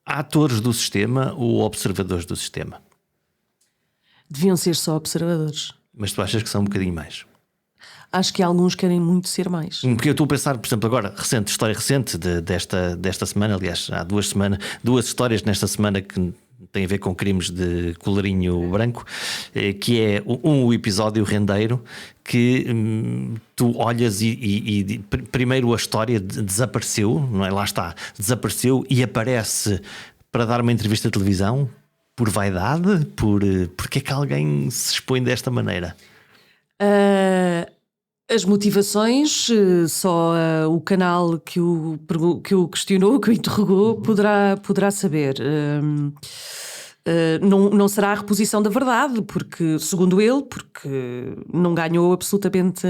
atores do sistema ou observadores do sistema? Deviam ser só observadores. Mas tu achas que são um bocadinho mais? Acho que alguns querem muito ser mais. Porque eu estou a pensar, por exemplo, agora, história recente desta semana, aliás, há 2 semanas, 2 histórias nesta semana que têm a ver com crimes de colarinho branco, que é o episódio rendeiro, que tu olhas e primeiro a história desapareceu, não é? Lá está, desapareceu e aparece para dar uma entrevista de televisão, por vaidade, porque é que alguém se expõe desta maneira? As motivações, só o canal que o questionou, que o interrogou, poderá saber. Não será a reposição da verdade, porque, segundo ele, porque não ganhou absolutamente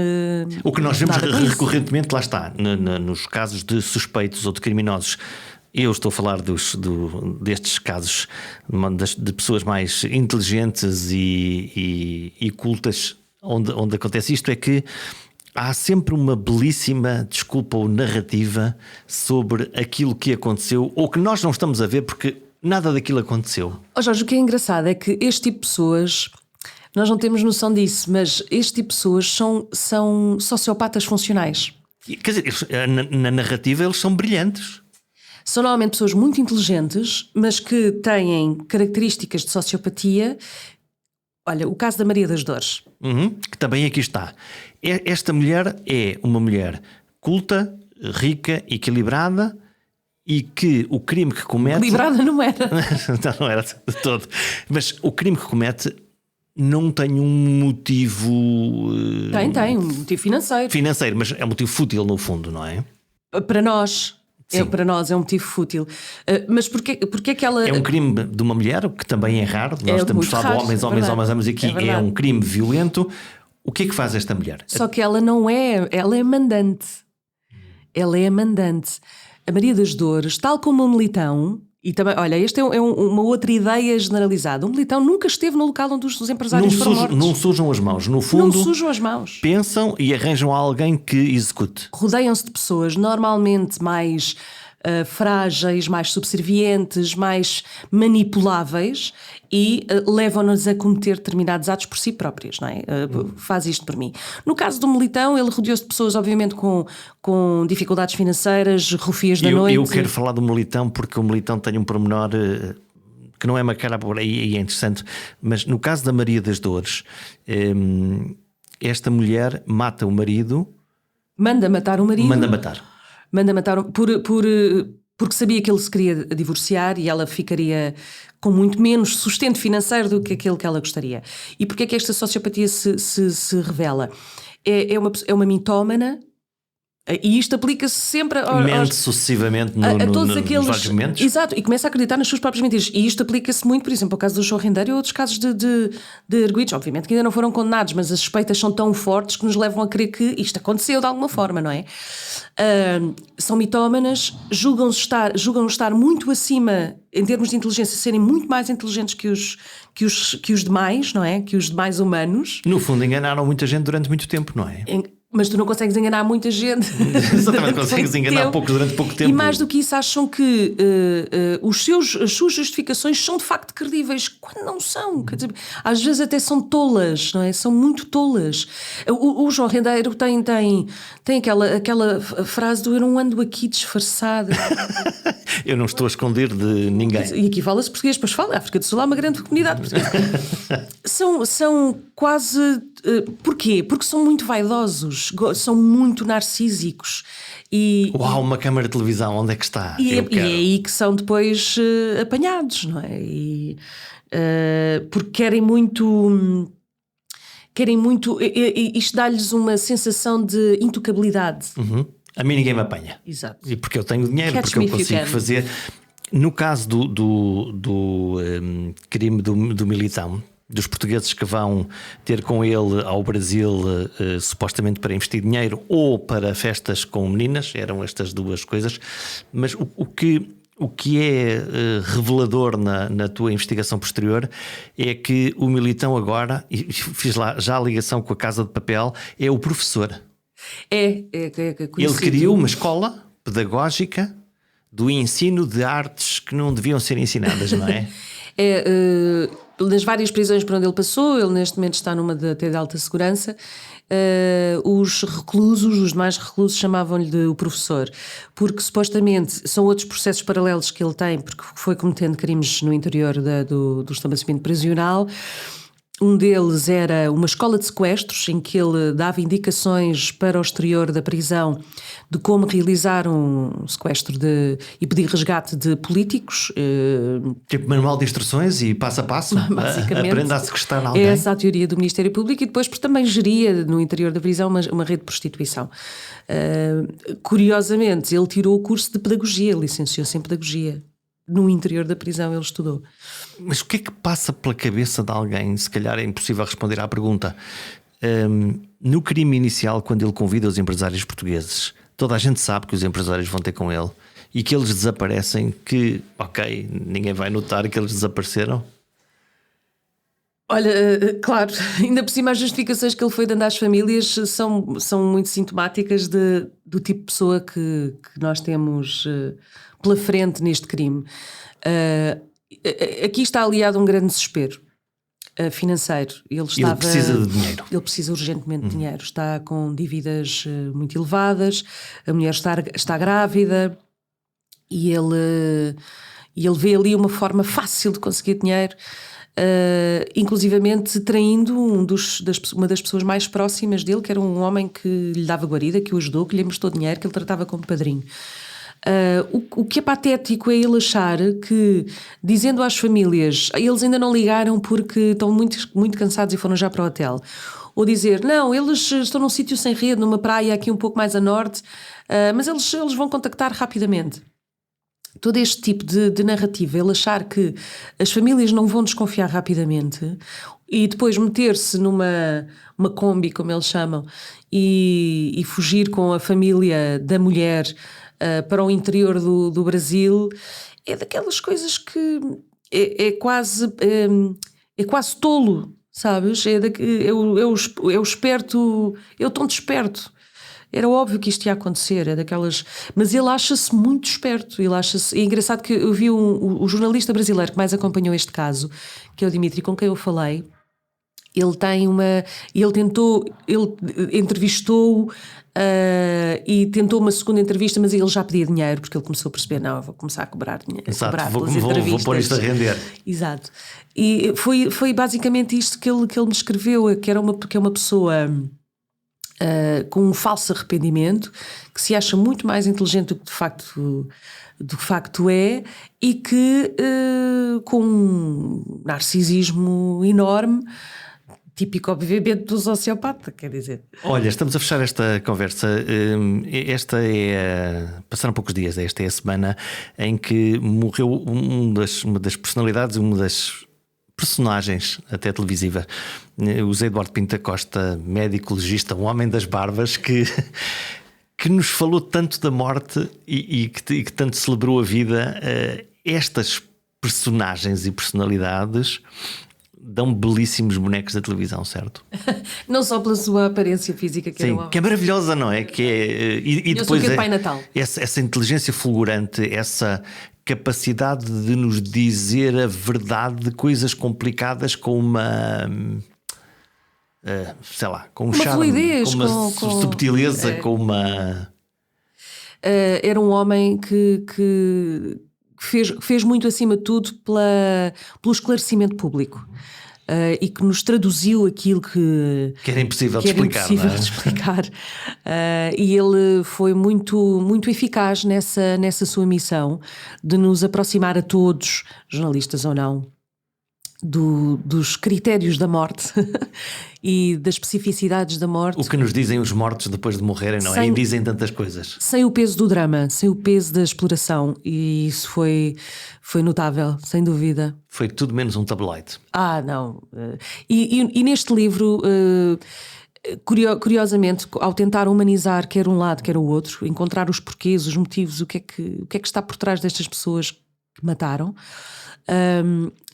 o que nós vemos recorrentemente, isso. Lá está, nos casos de suspeitos ou de criminosos. Eu estou a falar destes casos de pessoas mais inteligentes e cultas, onde acontece isto, é que há sempre uma belíssima desculpa ou narrativa sobre aquilo que aconteceu ou que nós não estamos a ver porque nada daquilo aconteceu. Jorge, o que é engraçado é que este tipo de pessoas, nós não temos noção disso, mas este tipo de pessoas são sociopatas funcionais. Quer dizer, na narrativa eles são brilhantes. São normalmente pessoas muito inteligentes, mas que têm características de sociopatia. Olha, o caso da Maria das Dores. Que também aqui está. Esta mulher é uma mulher culta, rica, equilibrada e que o crime que comete... Equilibrada não era. Não era de todo. Mas o crime que comete não tem um motivo... Tem um motivo financeiro. Financeiro, mas é um motivo fútil no fundo, não é? Para nós... para nós é um motivo fútil. Mas porquê que ela... É um crime de uma mulher, que também é raro. Nós estamos falando de homens, aqui é um crime violento. O que é que faz esta mulher? Só que ela não é... Ela é mandante. Ela é mandante. A Maria das Dores, tal como o Militão... E também, olha, esta é uma outra ideia generalizada. O Militão nunca esteve no local onde os empresários foram mortos. Não sujam as mãos. No fundo, não sujam as mãos. Pensam e arranjam alguém que execute. Rodeiam-se de pessoas normalmente mais frágeis, mais subservientes, mais manipuláveis e levam-nos a cometer determinados atos por si próprias, não é? Faz isto por mim. No caso do Militão, ele rodeou-se de pessoas, obviamente, com dificuldades financeiras, rufias da noite. Eu quero falar do Militão porque o Militão tem um pormenor que não é uma cara por aí, é interessante, mas no caso da Maria das Dores, esta mulher mata o marido. Manda matar o marido. Manda matar porque sabia que ele se queria divorciar e ela ficaria com muito menos sustento financeiro do que aquele que ela gostaria. E porquê é que esta sociopatia se revela? É uma mitómana. E isto aplica-se sempre mente sucessivamente a todos aqueles vários momentos. Exato, e começa a acreditar nas suas próprias mentiras. E isto aplica-se muito, por exemplo, ao caso do João Rendeiro e outros casos de arguidos. Obviamente que ainda não foram condenados, mas as suspeitas são tão fortes que nos levam a crer que isto aconteceu de alguma forma, não é? São mitómanas, julgam estar muito acima, em termos de inteligência, serem muito mais inteligentes que os demais, não é? Que os demais humanos. No fundo, enganaram muita gente durante muito tempo, não é? Mas tu não consegues enganar muita gente. Exatamente, consegues enganar poucos durante pouco tempo. E mais do que isso, acham que as suas justificações são de facto credíveis, quando não são. Quer dizer, às vezes até são tolas, não é? São muito tolas. O João Rendeiro tem aquela frase do eu não ando aqui disfarçado. Eu não estou a esconder de ninguém. E aqui fala-se português, depois fala. A África do Sul há uma grande comunidade portuguesa. São quase... Porquê? Porque são muito vaidosos, são muito narcísicos. Uau, uma câmara de televisão, onde é que está? E é aí que são depois apanhados, não é? Porque querem muito... Isto dá-lhes uma sensação de intocabilidade. Uhum. A mim ninguém me apanha. Exato. E porque eu tenho dinheiro, porque eu consigo fazer. No caso do crime do Militão, dos portugueses que vão ter com ele ao Brasil supostamente para investir dinheiro ou para festas com meninas, eram estas duas coisas, mas o que é revelador na tua investigação posterior é que o Militão agora, e fiz lá já a ligação com a Casa de Papel, é o professor. Ele criou uma escola pedagógica do ensino de artes que não deviam ser ensinadas, não é? Nas várias prisões por onde ele passou, ele neste momento está numa até de alta segurança. Os demais reclusos chamavam-lhe de o professor, porque supostamente são outros processos paralelos que ele tem, porque foi cometendo crimes no interior do estabelecimento prisional. Um deles era uma escola de sequestros, em que ele dava indicações para o exterior da prisão de como realizar um sequestro e pedir resgate de políticos. Tipo manual de instruções e passo a passo? Basicamente. Aprenda a sequestrar alguém. É essa a teoria do Ministério Público, e depois porque também geria no interior da prisão uma rede de prostituição. Curiosamente, ele tirou o curso de pedagogia, licenciou-se em pedagogia. No interior da prisão ele estudou. Mas o que é que passa pela cabeça de alguém? Se calhar é impossível responder à pergunta. No crime inicial, quando ele convida os empresários portugueses, toda a gente sabe que os empresários vão ter com ele e que eles desaparecem, que, ok, ninguém vai notar que eles desapareceram? Olha, claro, ainda por cima as justificações que ele foi dando às famílias são muito sintomáticas do tipo de pessoa que nós temos pela frente neste crime. Aqui está aliado um grande desespero financeiro. Ele precisa de dinheiro. Ele precisa urgentemente de dinheiro. Está com dívidas muito elevadas, a mulher está grávida e ele vê ali uma forma fácil de conseguir dinheiro. Inclusivamente traindo uma das pessoas mais próximas dele, que era um homem que lhe dava guarida, que o ajudou, que lhe emprestou dinheiro, que ele tratava como padrinho. O que é patético é ele achar que, dizendo às famílias, eles ainda não ligaram porque estão muito, muito cansados e foram já para o hotel. Ou dizer, não, eles estão num sítio sem rede, numa praia aqui um pouco mais a norte, mas eles vão contactar rapidamente. Todo este tipo de narrativa, ele achar que as famílias não vão desconfiar rapidamente e depois meter-se numa Kombi, como eles chamam, e fugir com a família da mulher para o interior do Brasil, é daquelas coisas que é quase tolo, sabes? É o esperto, é o tonto esperto. Era óbvio que isto ia acontecer, é daquelas... Mas ele acha-se muito esperto. É engraçado que eu vi o jornalista brasileiro que mais acompanhou este caso, que é o Dimitri, com quem eu falei. Ele entrevistou-o e tentou uma segunda entrevista, mas ele já pedia dinheiro, porque ele começou a perceber, não, eu vou começar a cobrar dinheiro. Exato, pelas entrevistas. Vou pôr isto a render. Exato. E foi basicamente isto que ele me escreveu, que é uma pessoa... com um falso arrependimento, que se acha muito mais inteligente do que de facto é, e que com um narcisismo enorme, típico obviamente do sociopata, quer dizer. Olha, estamos a fechar esta conversa. Passaram poucos dias, esta é a semana em que morreu uma das personalidades, uma das personagens até televisiva, o Zé Eduardo Pinto da Costa, médico legista, um homem das barbas, que nos falou tanto da morte e que tanto celebrou a vida. Estas personagens e personalidades dão belíssimos bonecos da televisão, certo? Não só pela sua aparência física, que sim, que é maravilhosa, não é? Que é e depois é Pai Natal. Essa inteligência fulgurante, essa capacidade de nos dizer a verdade de coisas complicadas com uma sei lá, com um uma charme, fluidez, com uma subtileza, com uma... Era um homem que fez muito acima de tudo pelo esclarecimento público. E que nos traduziu aquilo que era impossível de explicar. E ele foi muito, muito eficaz nessa sua missão de nos aproximar a todos, jornalistas ou não, dos critérios da morte e das especificidades da morte. O que nos dizem os mortos depois de morrerem, não é? E dizem tantas coisas. Sem o peso do drama, sem o peso da exploração. E isso foi notável, sem dúvida. Foi tudo menos um tabloide. Não. E neste livro... curiosamente, ao tentar humanizar quer um lado, quer o outro, encontrar os porquês, os motivos, o que é que está por trás destas pessoas que mataram,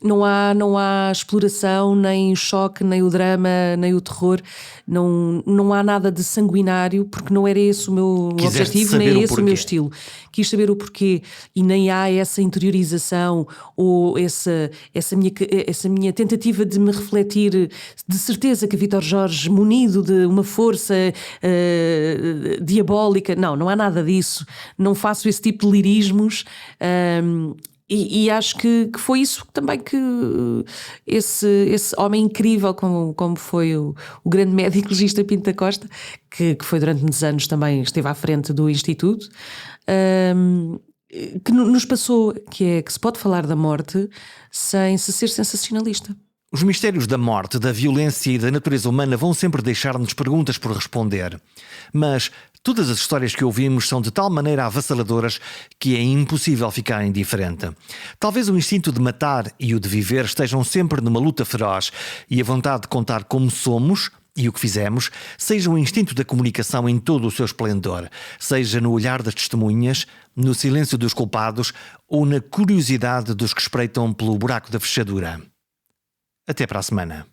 não há exploração, nem choque, nem o drama, nem o terror, não há nada de sanguinário, porque não era esse o meu objetivo, nem esse o meu estilo. Quis saber o porquê, e nem há essa interiorização ou essa minha tentativa de me refletir, de certeza que Vítor Jorge, munido de uma força diabólica, não há nada disso, não faço esse tipo de lirismos. E acho que foi isso também que esse homem incrível como foi o grande médico legista Pinto da Costa, que foi durante muitos anos também, esteve à frente do Instituto, que nos passou que se pode falar da morte sem se ser sensacionalista. Os mistérios da morte, da violência e da natureza humana vão sempre deixar-nos perguntas por responder. Mas todas as histórias que ouvimos são de tal maneira avassaladoras que é impossível ficar indiferente. Talvez o instinto de matar e o de viver estejam sempre numa luta feroz, e a vontade de contar como somos e o que fizemos seja o instinto da comunicação em todo o seu esplendor, seja no olhar das testemunhas, no silêncio dos culpados ou na curiosidade dos que espreitam pelo buraco da fechadura. Até para a semana.